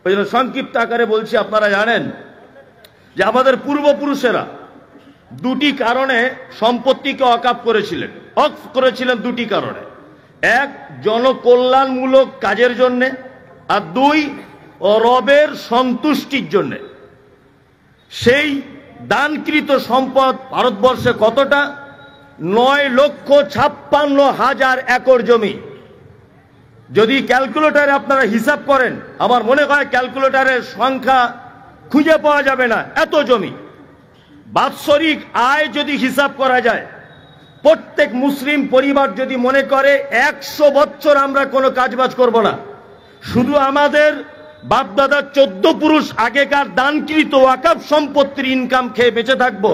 ওই জন্য সংক্ষিপ্ত আকারে বলছি, আপনারা জানেন যে আমাদের পূর্বপুরুষেরা দুটি কারণে সম্পত্তিকে ওয়াকফ করেছিলেন দুটি কারণে। এক, জনকল্যাণমূলক কাজের জন্য, আর দুই, রবের সন্তুষ্টির জন্য। সেই দানকৃত সম্পদ ভারতবর্ষে কতটা? 9,56,000 একর জমি। যদি ক্যালকুলেটরে আপনারা হিসাব করেন, আমার মনে হয় ক্যালকুলেটরের সংখ্যা খুঁজে পাওয়া যাবে না, এত জমি। বাৎসরিক আয় যদি হিসাব করা যায়, প্রত্যেক মুসলিম পরিবার যদি মনে করে 100 বছর আমরা কোনো কাজবাজ করব না, শুধু আমাদের বাপদাদার 14 পুরুষ আগেকার দানকৃত ওয়াকফ সম্পত্তির ইনকাম খেয়ে বেঁচে থাকবো,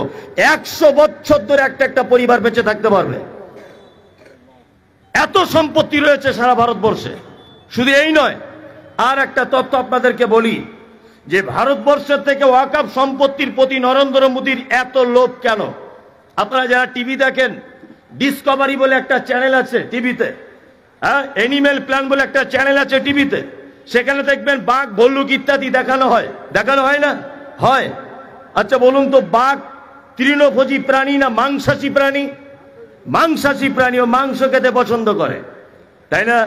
100 বছর ধরে একটা পরিবার বেঁচে থাকতে পারবে। এত সম্পত্তি রয়েছে সারা ভারতবর্ষে। শুধু এই নয়, আর একটা তথ্য আপনাদেরকে বলি যে ভারতবর্ষের থেকে ওয়াকফ সম্পত্তির প্রতি নরেন্দ্র মোদীর এত লোভ কেন? আপনারা যারা টিভি দেখেন, ডিসকভারি বলে একটা চ্যানেল আছে টিভিতে, হ্যাঁ, এনিম্যাল প্ল্যান বলে একটা চ্যানেল আছে টিভিতে, সেখানে দেখবেন বাঘ, ভল্লুক ইত্যাদি দেখানো হয় না? হয়। আচ্ছা বলুন তো, বাঘ তৃণভোজী প্রাণী না মাংসাশী প্রাণী? মাংসাশী প্রাণী, ও মাংস খেতে পছন্দ করে, তাই না?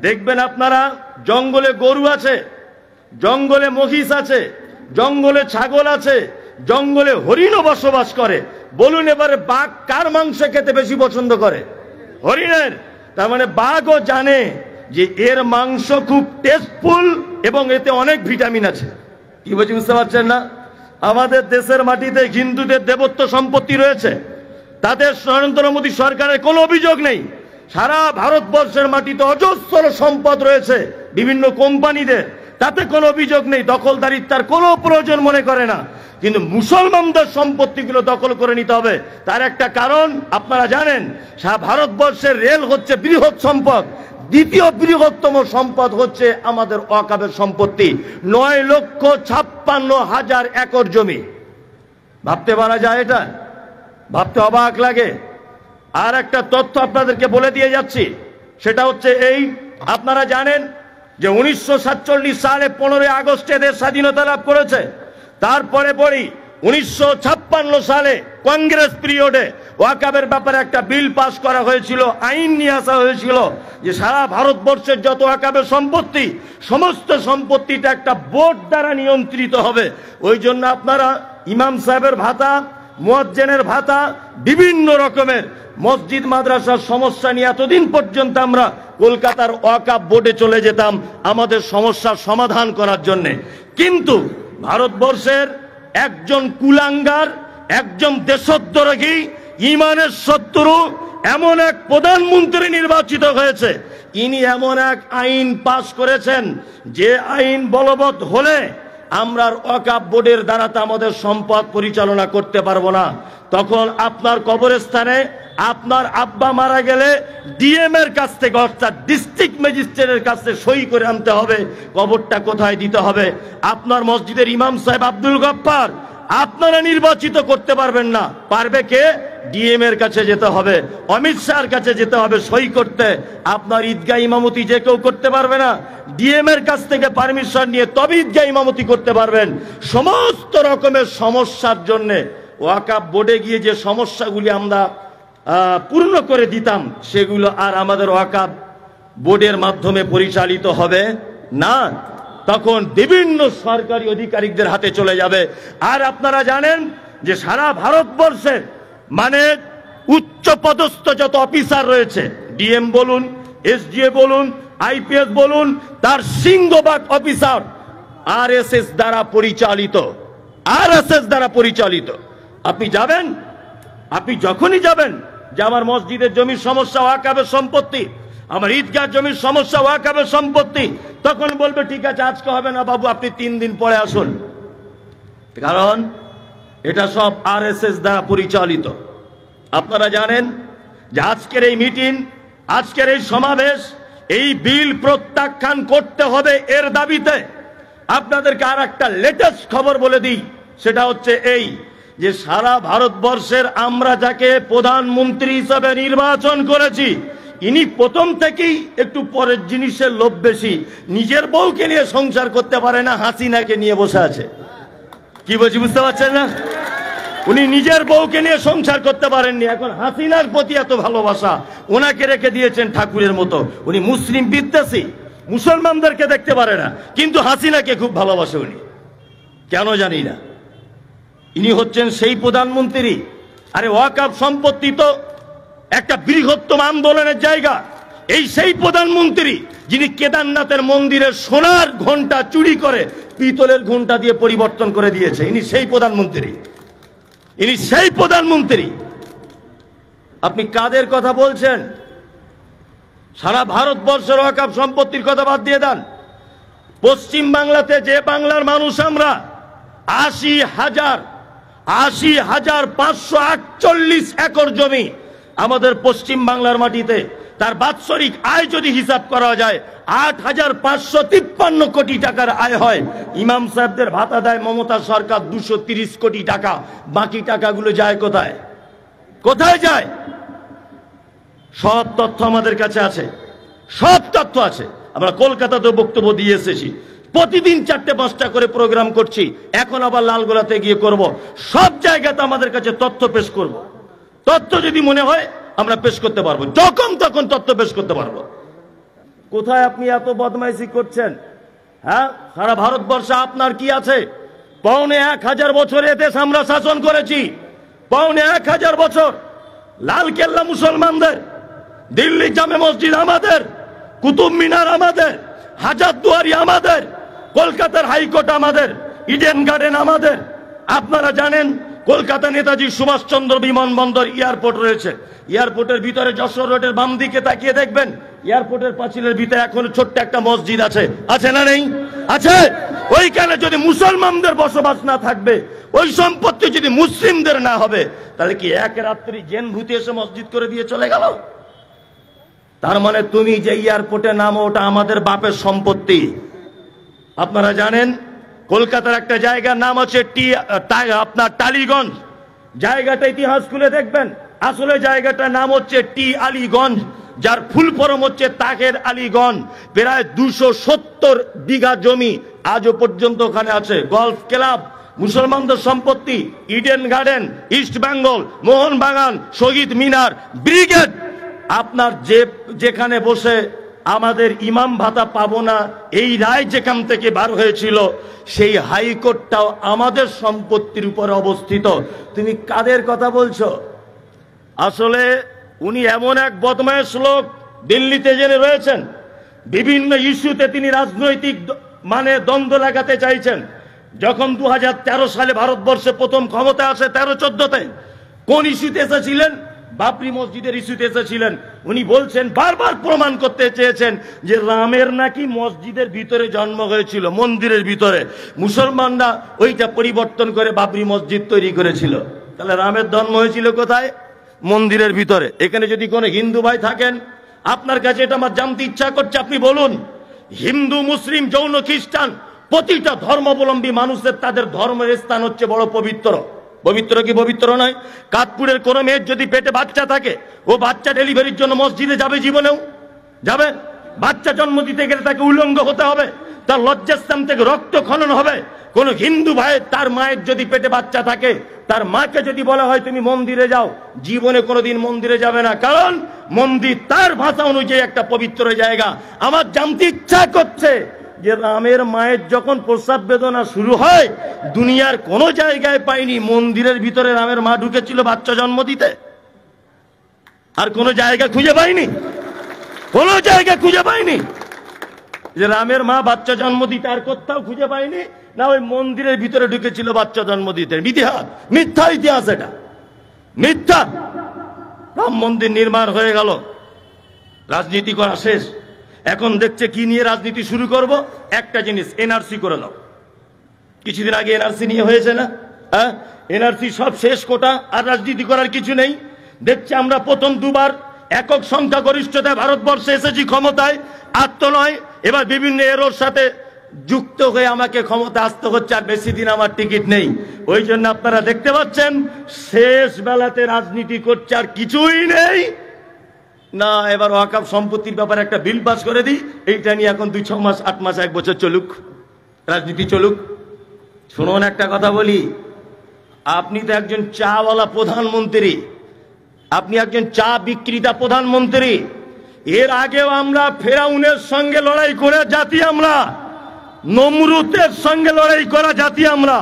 দেখবেন আপনারা জঙ্গলে গরু আছে, জঙ্গলে মহিষ আছে, জঙ্গলে ছাগল আছে, জঙ্গলে হরিণও বসবাস করে। বলুন এবারে বাঘ কার মাংস খেতে বেশি পছন্দ করে? হরিণের। তার মানে বাঘও জানে যে এর মাংস খুব টেস্টফুল এবং এতে অনেক ভিটামিন আছে। কি বলছি বুঝতে পারছেন না? আমাদের দেশের মাটিতে হিন্দুদের দেবত্ব সম্পত্তি রয়েছে, তাদের নরেন্দ্র মোদী সরকারের কোনো অভিযোগ নেই। সারা ভারতবর্ষের মাটিতে অজস্র সম্পদ রয়েছে বিভিন্ন কোম্পানিদের, তাতে কোনো অভিযোগ নেই, দখলদারিত্বের কোনো প্রয়োজন মনে করে না। কিন্তু মুসলমানদের সম্পত্তিগুলো দখল করে নিতে হবে। তার একটা কারণ আপনারা জানেন, সারা ভারতবর্ষের রেল হচ্ছে বৃহৎ সম্পদ, দ্বিতীয় বৃহত্তম সম্পদ হচ্ছে আমাদের ওয়াকফের সম্পত্তি, 9,56,000 একর জমি। ভাবতে পারা যায়? এটা ভাবতে অবাক লাগে। আর একটা তথ্য আপনাদেরকে বলে দিয়ে যাচ্ছি, সেটা হচ্ছে এই, আপনারা জানেন যে 1947 সালে 15 আগস্টে দেশ স্বাধীনতা লাভ করেছে। তারপরে 1956 সালে কংগ্রেস পিরিয়ডে ওয়াকফের ব্যাপারে একটা বিল পাস করা হয়েছিল, আইন নিয়ে আসা হয়েছিল যে সারা ভারতবর্ষের যত ওয়াকফের সম্পত্তি, সমস্ত সম্পত্তিটা একটা বোর্ড দ্বারা নিয়ন্ত্রিত হবে। ওই জন্য আপনারা ইমাম সাহেবের ভাতা, মুয়াজ্জিনের ভাতা, বিভিন্ন রকমের মসজিদ মাদ্রাসার সমস্যা নিয়ে এতদিন পর্যন্ত আমরা কলকাতার ওয়াকফ বোর্ডে চলে যেতাম আমাদের সমস্যার সমাধান করার জন্য। কিন্তু ভারতবর্ষের একজন কুলাঙ্গার, একজন দেশদ্রোহী, ইমানের শত্রু এমন এক প্রধানমন্ত্রী নির্বাচিত হয়েছে, ইনি এমন এক আইন পাশ করেছেন যে আইন বলবৎ হলে আমরা ওয়াকফ বোর্ডের দ্বারা আমাদের সম্পদ পরিচালনা করতে পারবো না। তখন আপনার কবরস্থানে আপনার আব্বা মারা গেলে ডিএম এর কাছ থেকে, অর্থাৎ ডিস্ট্রিক্ট ম্যাজিস্ট্রেটের কাছ থেকে সই করে আনতে হবে কবরটা কোথায় দিতে হবে। আপনার মসজিদের ইমাম সাহেব আব্দুল গফফার আপনারা নির্বাচিত করতে পারবেন না, পারবে কে? ডিএম এর কাছে যেতে হবে, অমিত শাহর কাছে যেতে হবে সই করতে। আপনার ঈদগাহ ইমামতি যে কেউ করতে পারবে না, ডিএম এর কাছ থেকে পারমিশন নিয়ে তবে ঈদগাহ ইমামতি করতে পারবেন। সমস্ত রকমের সমস্যার জন্য ওয়াকফ বোর্ডে গিয়ে যে সমস্যাগুলি আমরা পূর্ণ করে দিতাম, সেগুলো আর আমাদের ওয়াকফ বোর্ডের মাধ্যমে পরিচালিত হবে না, তখন বিভিন্ন সরকারি আধিকারিকদের হাতে চলে যাবে। আর আপনারা জানেন যে সারা ভারতবর্ষের মানে উচ্চ পদস্থ যত অফিসার রয়েছে, ডিএম বলুন, এসডিএ বলুন, আইপিএস বলুন, তার সিংহভাগ অফিসার আরএসএস দ্বারা পরিচালিত। আরএসএস দ্বারা পরিচালিত। আপনি যাবেন, আপনি যখনই যাবেন যে আমার মসজিদের জমির সমস্যা ওয়াকফের সম্পত্তি, আমার ঈদগাহ জমির সমস্যা ওয়াকফের সম্পত্তি, তখন বলবে ঠিক আছে আজকে হবে না বাবু, আপনি 3 দিন পরে আসুন। কারণ এটা সব আরএসএস দ্বারা পরিচালিত। আপনারা জানেন যে আজকের এই মিটিং, আজকের এই সমাবেশ, এই বিল প্রত্যাখ্যান করতে হবে এর দাবিতে আপনাদেরকে আর একটা লেটেস্ট খবর বলে দিই, সেটা হচ্ছে এই যে সারা ভারতবর্ষের আমরা যাকে প্রধানমন্ত্রী হিসেবে নির্বাচন করেছি, ইনি প্রথম থেকেই একটু পরের জিনিসের লোভ বেশি। নিজের বউকে নিয়ে সংসার করতে পারে না, হাসিনাকে নিয়ে বসে আছে। কি বলছি বুঝতে পারছেন না? উনি নিজের বউকে নিয়ে সংসার করতে পারেননি, এখন হাসিনার প্রতি এত ভালোবাসা, ওনাকে রেখে দিয়েছেন ঠাকুরের মতো। উনি মুসলিম বিদ্বেষী, মুসলমানদেরকে দেখতে পারে না, কিন্তু হাসিনাকে খুব ভালোবাসে উনি, কেন জানি না। ইনি হচ্ছেন সেই প্রধানমন্ত্রী। আরে ওয়াকফ সম্পত্তি তো একটা বৃহত্তম আন্দোলনের জায়গা। এই সেই প্রধানমন্ত্রী যিনি কেদারনাথের মন্দিরের সোনার ঘন্টা চুরি করে পিতলের ঘন্টা দিয়ে পরিবর্তন করে দিয়েছে। ইনি সেই প্রধানমন্ত্রী, ইনি সেই প্রধানমন্ত্রী। আপনি কাদের কথা বলছেন? সারা ভারতবর্ষের ওয়াকফ সম্পত্তির কথা বাদ দিয়ে দেন। পশ্চিম বাংলাতে যে বাংলার মানুষ আমরা, ৮০,৫৪৮ একর জমি আমাদের পশ্চিম বাংলার মাটিতে। তার বাৎসরিক আয় যদি হিসাব করা যায় ৮,৫৫৩ কোটি টাকার আয় হয়। ইমাম সাহেবদের ভাতা দেয় মমতা সরকার ২৩০ কোটি টাকা। বাকি টাকাগুলো যায় কোথায়? কোথায় যায়? সব তথ্য আমাদের কাছে আছে, সব তথ্য আছে। আমরা কলকাতাতে বক্তব্য দিয়ে এসেছি, প্রতিদিন ৪টে-৫টা করে প্রোগ্রাম করছি, এখন আবার লালগোলাতে গিয়ে করব। সব জায়গাতে আমাদের কাছে তথ্য পেশ করব। তথ্য যদি মনে হয় আমরা পেশ করতে পারবো, যখন তখন তথ্য পেশ করতে পারবো। কোথায় আপনি এত বদমাইশি করছেন? হ্যাঁ, সারা ভারতবর্ষে আপনার কি আছে? ৫,৫০০ বছর এদেশ আমরা শাসন করেছি, ৫,৫০০ বছর। লাল কেল্লা মুসলমানদের, দিল্লি জামে মসজিদ আমাদের, কুতুব মিনার আমাদের, হাজারদুয়ারি আমাদের, কলকাতার হাইকোর্ট আমাদের, ইডেন গার্ডেন আমাদের। আপনারা জানেন কলকাতা নেতাজি সুভাষচন্দ্র বিমানবন্দর এয়ারপোর্ট রয়েছে। এয়ারপোর্টের ভিতরে যশোর রোডের বাম দিকে তাকিয়ে দেখবেন, এয়ারপোর্টের পাঁচিলের ভিতরে এখন ছোট্ট একটা মসজিদ আছে। আছে না নেই? আছে। ওইখানে যদি মুসলমানদের বসবাস না থাকবে, ওই সম্পত্তি যদি মুসলিমদের না হবে, তাহলে কি এক রাত্রি জেন ভূতি এসে মসজিদ করে দিয়ে চলে গেল? তার মানে তুমি যে এয়ারপোর্টে নামো ওটা আমাদের বাপের সম্পত্তি। আপনারা জানেন কলকাতার একটা জায়গার নাম হচ্ছে আপনার টালিগঞ্জ। জায়গাটা ইতিহাস খুলে দেখবেন, আসলে জায়গাটার নাম হচ্ছে টি আলীগঞ্জ, যার ফুল ফরম হচ্ছে তাহের আলীগঞ্জ। প্রায় ২৭০ বিঘা জমি আজও পর্যন্ত ওখানে আছে। গলফ ক্লাব মুসলমানদের সম্পত্তি, Eden Garden, East Bengal, Mohun Bagan, Shaheed Minar, brigade. আপনার যেখানে বসে আমাদের ইমাম ভাতা পাবো না এই রায় যেখান থেকে বার হয়েছিল, সেই হাইকোর্টটাও আমাদের সম্পত্তির উপরে অবস্থিত। তুমি কাদের কথা বলছো? আসলে উনি এমন এক বদমায়েশ লোক, দিল্লিতে জেনে রয়েছেন, বিভিন্ন ইস্যুতে তিনি রাজনৈতিক দ্বন্দ্ব লাগাতে চাইছেন। যখন ২০১৩ সালে ভারতবর্ষে প্রথম ক্ষমতা আসে ১৩-১৪তে, কোন ইস্যুতে এসেছিলেন? বাবরি মসজিদের ইস্যুতে এসেছিলেন। উনি বলছেন, বারবার প্রমাণ করতে চেয়েছেন যে রামের নাকি মসজিদের ভিতরে জন্ম হয়েছিল, মন্দিরের ভিতরে। মুসলমানরা ওইটা পরিবর্তন করে বাবরি মসজিদ তৈরি করেছিল। তাহলে রামের জন্ম হয়েছিল কোথায়? মন্দিরের ভিতরে। এখানে যদি কোনো হিন্দু ভাই থাকেন, আপনার কাছে এটা আমার জানতে ইচ্ছা করছে, আপনি বলুন। হিন্দু, মুসলিম, জৈন, খ্রিস্টান, প্রতিটা ধর্মাবলম্বী মানুষের তাদের ধর্মের স্থান হচ্ছে বড় পবিত্র। পবিত্র কি পবিত্র নয়? কাঠপুরের কোন মেয়ের যদি পেটে বাচ্চা থাকে, ও বাচ্চা ডেলিভারির জন্য মসজিদে যাবে? জীবনেও যাবে? বাচ্চা জন্ম দিতে গেলে তাকে উলঙ্গ হতে হবে, তার লজ্জাস্থান থেকে রক্ত খনন হবে। কোন হিন্দু ভাই তার মায়ের যদি পেটে বাচ্চা থাকে, তার মাকে যদি বলা হয় তুমি মন্দিরে যাও, জীবনে কোনোদিন মন্দিরে যাবে না, কারণ মন্দির তার ভাষা অনুযায়ী একটা পবিত্র জায়গা। আমার জানতে ইচ্ছা করছে যে রামের মায়ের যখন প্রস্রাব বেদনা শুরু হয়, দুনিয়ার কোন জায়গায় পাইনি মন্দিরের ভিতরে রামের মা ঢুকেছিল বাচ্চা জন্ম দিতে। আর কোন জায়গা খুঁজে পাইনি, কোন জায়গা খুঁজে পাইনি যে রামের মা বাচ্চা জন্ম দিতে। আর কোথাও খুঁজে পাইনি না ওই মন্দিরের ভিতরে ঢুকেছিল বাচ্চা জন্ম দিতে। ইতিহাস, মিথ্যা ইতিহাস, এটা মিথ্যা। রাম মন্দির নির্মাণ হয়ে গেল, রাজনীতি করা শেষ। এখন দেখছে কি নিয়ে রাজনীতি শুরু করব? একটা জিনিস, এনআরসি করে দাও। কিছুদিন আগে এনআরসি নিয়ে হয়েছে না? হ্যাঁ, এনআরসি সব শেষ, কোটা, আর রাজনীতি করার কিছু নেই। দেখছে আমরা প্রথম দুবার একক সংখ্যাগরিষ্ঠতায় ভারতবর্ষে এসেছি ক্ষমতায়, আর তো নয়, এবার বিভিন্ন এরোর সাথে যুক্ত হয়ে আমাকে ক্ষমতা আসতে হচ্ছে, আর বেশি দিন আমার টিকিট নেই। ওই জন্য আপনারা দেখতে পাচ্ছেন শেষ বেলাতে রাজনীতি করছে, আর কিছুই নেই। না এবার ওয়াকফ সম্পত্তির ব্যাপারে একটা বিল পাস করে দিই, এইটা নিয়ে এখন 2-6 মাস 8 মাস 1 বছর চলুক, রাজনীতি চলুক। শুনুন একটা কথা বলি, আপনি তো একজন চাওয়ালা প্রধানমন্ত্রী, আপনি একজন চা বিক্রেতা প্রধানমন্ত্রী। এর আগেও আমরা ফেরাউনের সঙ্গে লড়াই করে জাতি, আমরা নমরুদের সঙ্গে লড়াই করা জাতি, আমরা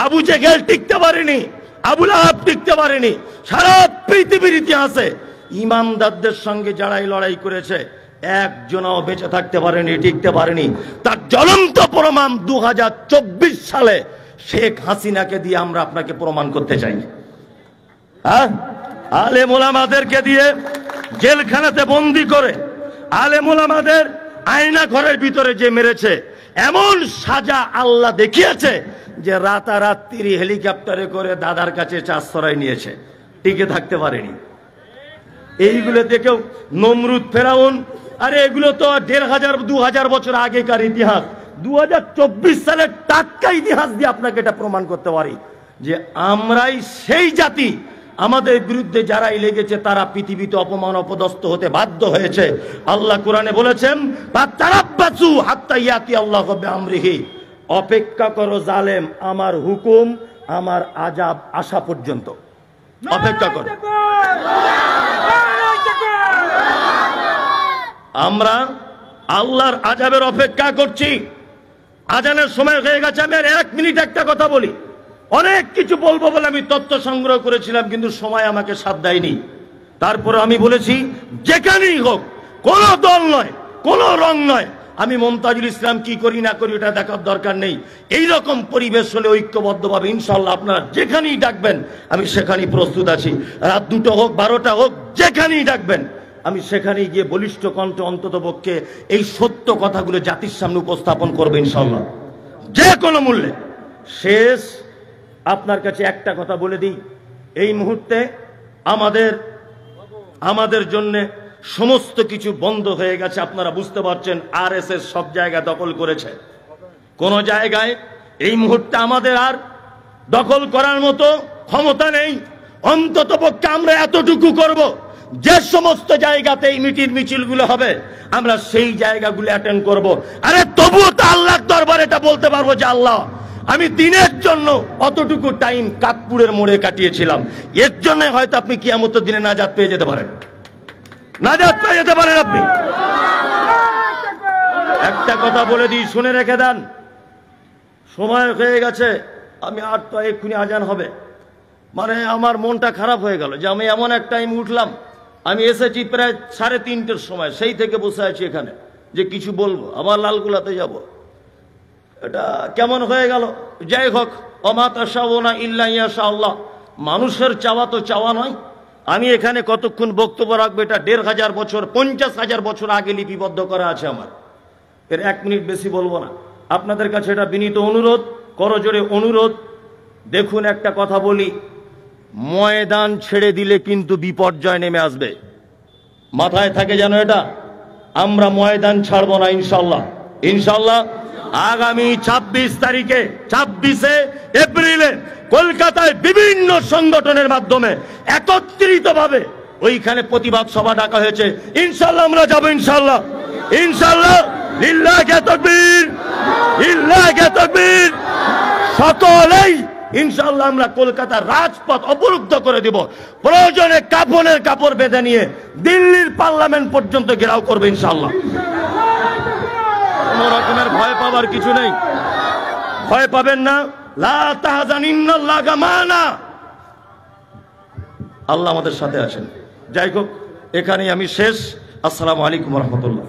আবু জেহেল টিকতে পারেনি, আবু লাহাব টিকতে পারেনি। সারা পৃথিবীর ইতিহাসে ইমানদারদের সঙ্গে যারাই লড়াই করেছে একজনও বেঁচে থাকতে পারেনি, টিকতে পারেনি। তার জ্বলন্ত প্রমাণ 2024 সালে শেখ হাসিনাকে দিয়ে আমরা আপনাকে প্রমাণ করতে চাই। হ্যাঁ, আলেম ওলামাদেরকে দিয়ে জেলখানাতে বন্দি করে, আলেম ওলামাদের আয়না ঘরের ভিতরে যে মেরেছে, এমন সাজা আল্লাহ দেখিয়েছে যে রাতারাত্রি হেলিকপ্টারে করে দাদার কাছে আশ্রয় নিয়েছে, টিকে থাকতে পারেনি। এইগুলো দেখেও নমরুদ, ফেরাউন, আরে এগুলো তো 1500-2000 বছর আগেকার ইতিহাস। 2024 সালের টাটকা ইতিহাস দিয়ে আপনাকে এটা প্রমাণ করতে পারি যে আমরাই সেই জাতি, আমাদের বিরুদ্ধে যারাই লেগেছে তারা পৃথিবীতে অপমান অপদস্থ হতে বাধ্য হয়েছে। আল্লাহ কোরআনে বলেছেন, ফাতারাব্বাসু হাত্তা ইয়াতি আল্লাহু বিআমরিহি, অপেক্ষা করো জালেম আমার হুকুম, আমার আযাব আসা পর্যন্ত অপেক্ষা করো। আমরা আল্লাহর আযাবের অপেক্ষা করছি। আজানের সময় হয়ে গেছে, আমি আর 1 মিনিট একটা কথা বলি। অনেক কিছু বলবো বলে আমি তথ্য সংগ্রহ করেছিলাম, কিন্তু সময় আমাকে সাথ দেয়নি। তারপরে আমি বলেছি, যেখানেই হোক, কোন দল নয়, কোন রং নয়, আমি মমতাজুল ইসলাম কি করি না করি এটা দেখার দরকার নেই। এইরকম পরিবেশ হলে ঐক্যবদ্ধভাবে ইনশাল্লাহ আপনারা যেখানেই ডাকবেন আমি সেখানেই প্রস্তুত আছি। রাত 2টা হোক, 12টা হোক, যেখানেই ডাকবেন আমি সেখানেই গিয়ে বলিষ্ঠ কণ্ঠে অন্তত পক্ষে এই সত্য কথাগুলো জাতির সামনে উপস্থাপন করবো ইনশাল্লাহ, যে কোনো মূল্যে। শেষ আপনার কাছে একটা কথা বলে দিই, এই মুহূর্তে আমাদের জন্য সমস্ত কিছু বন্ধ হয়ে গেছে। আপনারা বুঝতে পারছেন, আরএসএস সব জায়গা দখল করেছে। কোন জায়গায় এই মুহূর্তে আমাদের আর দখল করার মতো ক্ষমতা নেই। অন্তত পক্ষে আমরা এতটুকু করব, যে সমস্ত জায়গাতে এই মিছিলগুলো হবে আমরা সেই জায়গাগুলো অ্যাটেন্ড করব। আরে তবুও তো আল্লাহর দরবারে এটা বলতে পারবো যে আল্লাহ, আমি দিনের জন্য অতটুকু টাইম কাকপুরের মোড়ে কাটিয়েছিলাম, এর জন্য হয়তো আপনি কিয়ামতের দিনে নাজাত পেয়ে যেতে পারেন, নাজাত পেয়ে যেতে পারেন আপনি। একটা কথা বলে দিই, শুনে রেখে দেন, সময় হয়ে গেছে, আমি আর তো এক্ষুনি আজান হবে। মানে আমার মনটা খারাপ হয়ে গেল যে আমি এমন এক টাইম উঠলাম, আমি এসেছি প্রায় 3:30-টের সময়, সেই থেকে বসে আছি এখানে যে কিছু বলবো, আবার লালগোলাতে যাব। এটা কেমন হয়ে গেল? যাই হোক, ওমা তাশাউনা ইল্লা ইয়াশা আল্লাহ, মানুষের চাওয়া তো চাওয়া নয়। আমি এখানে কতক্ষণ বক্তব্য রাখবো এটা 1500 বছর 50,000 বছর আগে লিপিবদ্ধ করা আছে আমার। এর 1 মিনিট বেশি বলবো না। আপনাদের কাছে এটা বিনীত অনুরোধ, করজোড়ে অনুরোধ। দেখুন একটা কথা বলি, ময়দান ছেড়ে দিলে কিন্তু বিপর্যয় নেমে আসবে, মাথায় থাকে যেন এটা। আমরা ময়দান ছাড়বো না ইনশাল্লাহ, ইনশাল্লাহ। আগামী 26 তারিখে 26শে এপ্রিলে কলকাতায় বিভিন্ন সংগঠনের মাধ্যমে একত্রিতভাবে ওইখানে প্রতিবাদ সভা ডাকা হয়েছে। ইনশাল্লাহ আমরা যাবো, ইনশাল্লাহ, ইনশাল্লাহ। লিল্লাহি তাকবীর, লিল্লাহি তাকবীর। সকলেই ইনশাল্লাহ আমরা কলকাতার রাজপথ অবরুদ্ধ করে দিব। প্রয়োজনে কাফনের কাপড় বেঁধে নিয়ে দিল্লির পার্লামেন্ট পর্যন্ত ঘেরাও করবে ইনশাল্লাহ। কোন রকমের ভয় পাওয়ার কিছু নেই, ভয় পাবেন না। লা তাহজান ইন্নাল্লাহা মা'ানা, আল্লাহ আমাদের সাথে আছেন। যাই হোক, এখানেই আমি শেষ। আসসালামু আলাইকুম ওয়া রাহমাতুল্লাহ।